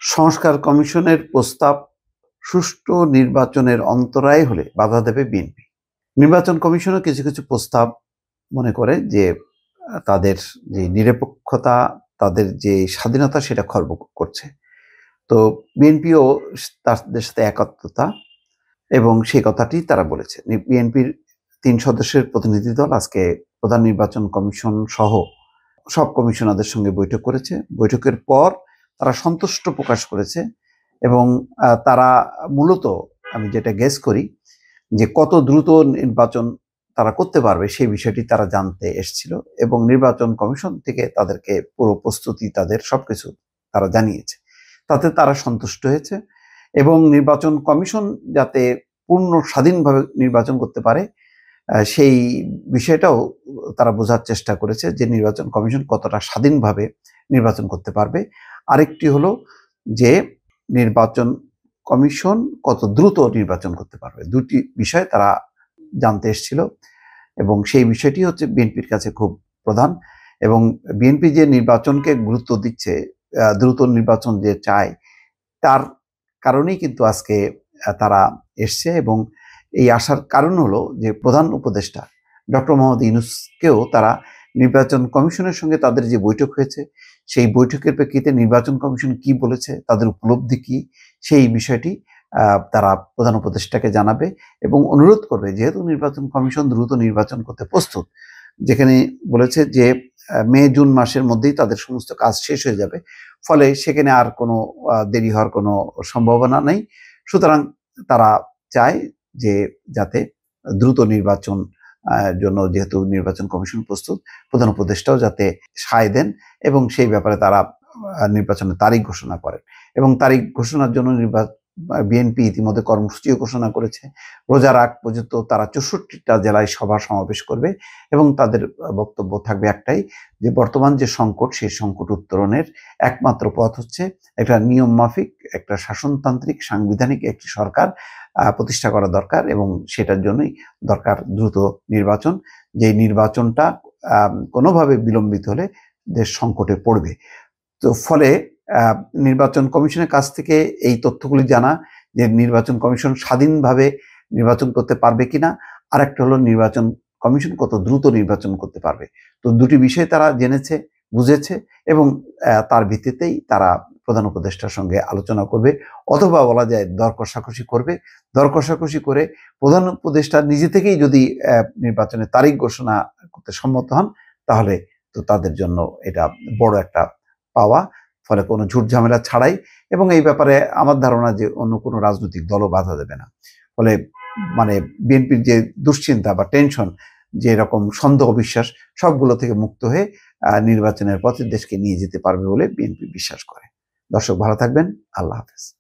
সংস্কার কমিশনের প্রস্তাব সুষ্ঠু নির্বাচনের অন্তরায় হলে বাধা দেবে বিএনপি। নির্বাচন কমিশনও কিছু কিছু প্রস্তাব মনে করে যে তাদের যে নিরপেক্ষতা, তাদের যে স্বাধীনতা সেটা খর্ব করছে। তো বিএনপিও তাদের সাথে একাত্মতা এবং সেই কথাটি তারা বলেছে। বিএনপির ৩ সদস্যের প্রতিনিধি দল আজকে প্রধান নির্বাচন কমিশন সহ সব কমিশনারদের সঙ্গে বৈঠক করেছে। বৈঠকের পর তারা সন্তুষ্ট প্রকাশ করেছে এবং তারা মূলত, আমি যেটা গেস করি, যে কত দ্রুত নির্বাচন তারা করতে পারবে সেই বিষয়টি তারা জানতে এসেছিল এবং নির্বাচন কমিশন থেকে তাদেরকে পুরো প্রস্তুতি, তাদের সবকিছু তারা জানিয়েছে। তাতে তারা সন্তুষ্ট হয়েছে এবং নির্বাচন কমিশন যাতে পূর্ণ স্বাধীনভাবে নির্বাচন করতে পারে সেই বিষয়টাও তারা বোঝার চেষ্টা করেছে যে নির্বাচন কমিশন কতটা স্বাধীনভাবে নির্বাচন করতে পারবে। আরেকটি হলো যে নির্বাচন কমিশন কত দ্রুত নির্বাচন করতে পারবে। দুটি বিষয় তারা জানতে এসেছিল এবং সেই বিষয়টি হচ্ছে বিএনপির কাছে খুব প্রধান। এবং বিএনপি যে নির্বাচনকে গুরুত্ব দিচ্ছে, দ্রুত নির্বাচন যে চায়, তার কারণেই কিন্তু আজকে তারা এসছে। এবং এই আসার কারণ হলো যে প্রধান উপদেষ্টা ডক্টর মোহাম্মদ ইউনূসকেও তারা নির্বাচন কমিশনের সঙ্গে তাদের যে বৈঠক হয়েছে সেই বৈঠকের প্রেক্ষিতে নির্বাচন কমিশন কি বলেছে, তাদের উপলব্ধি কি, সেই বিষয়টি তারা প্রধান উপদেষ্টাকে জানাবে এবং অনুরোধ করবে, যেহেতু নির্বাচন কমিশন দ্রুত নির্বাচন করতে প্রস্তুত, যেখানে বলেছে যে মে জুন মাসের মধ্যেই তাদের সমস্ত কাজ শেষ হয়ে যাবে, ফলে সেখানে আর কোনো দেরি হওয়ার কোনো সম্ভাবনা নেই। সুতরাং তারা চায় যে যাতে দ্রুত নির্বাচন জন্য, যেহেতু নির্বাচন কমিশন প্রস্তুত, প্রধান উপদেষ্টাও যাতে সায় দেন এবং সেই ব্যাপারে তারা নির্বাচনের তারিখ ঘোষণা করেন। এবং তারিখ ঘোষণার জন্য বিএনপি ইতিমধ্যে কর্মসূচিও ঘোষণা করেছে। রোজার আগ পর্যন্ত তারা 64টা জেলায় সভা সমাবেশ করবে এবং তাদের বক্তব্য থাকবে একটাই, যে বর্তমান যে সংকট, সেই সংকট উত্তরণের একমাত্র পথ হচ্ছে একটা নিয়ম মাফিক, একটা শাসনতান্ত্রিক সাংবিধানিক একটি সরকার প্রতিষ্ঠা করা দরকার এবং সেটার জন্যই দরকার দ্রুত নির্বাচন। যে নির্বাচনটা কোনোভাবে বিলম্বিত হলে দেশ সংকটে পড়বে। তো ফলে নির্বাচন কমিশনের কাছ থেকে এই তথ্যগুলি জানা, যে নির্বাচন কমিশন স্বাধীনভাবে নির্বাচন করতে পারবে কিনা, আর একটা হলো নির্বাচন কমিশন কত দ্রুত নির্বাচন করতে পারবে। তো দুটি বিষয় তারা জেনেছে, বুঝেছে এবং তার ভিত্তিতেই তারা প্রধান উপদেষ্টার সঙ্গে আলোচনা করবে, অথবা বলা যায় দর কষাকষি করবে। দর কষাকষি করে প্রধান উপদেষ্টা নিজে থেকেই যদি নির্বাচনের তারিখ ঘোষণা করতে সম্মত হন, তাহলে তো তাদের জন্য এটা বড় একটা পাওয়া, ফলে কোনো ঝুট ঝামেলা ছাড়াই। এবং এই ব্যাপারে আমার ধারণা যে অন্য কোনো রাজনৈতিক দলও বাধা দেবে না। ফলে মানে বিএনপির যে দুশ্চিন্তা বা টেনশন, যে এরকম সন্দেহ বিশ্বাস, সবগুলো থেকে মুক্ত হয়ে নির্বাচনের পথে দেশকে নিয়ে যেতে পারবে বলে বিএনপি বিশ্বাস করে। দর্শক ভালো থাকবেন। আল্লাহ হাফেজ।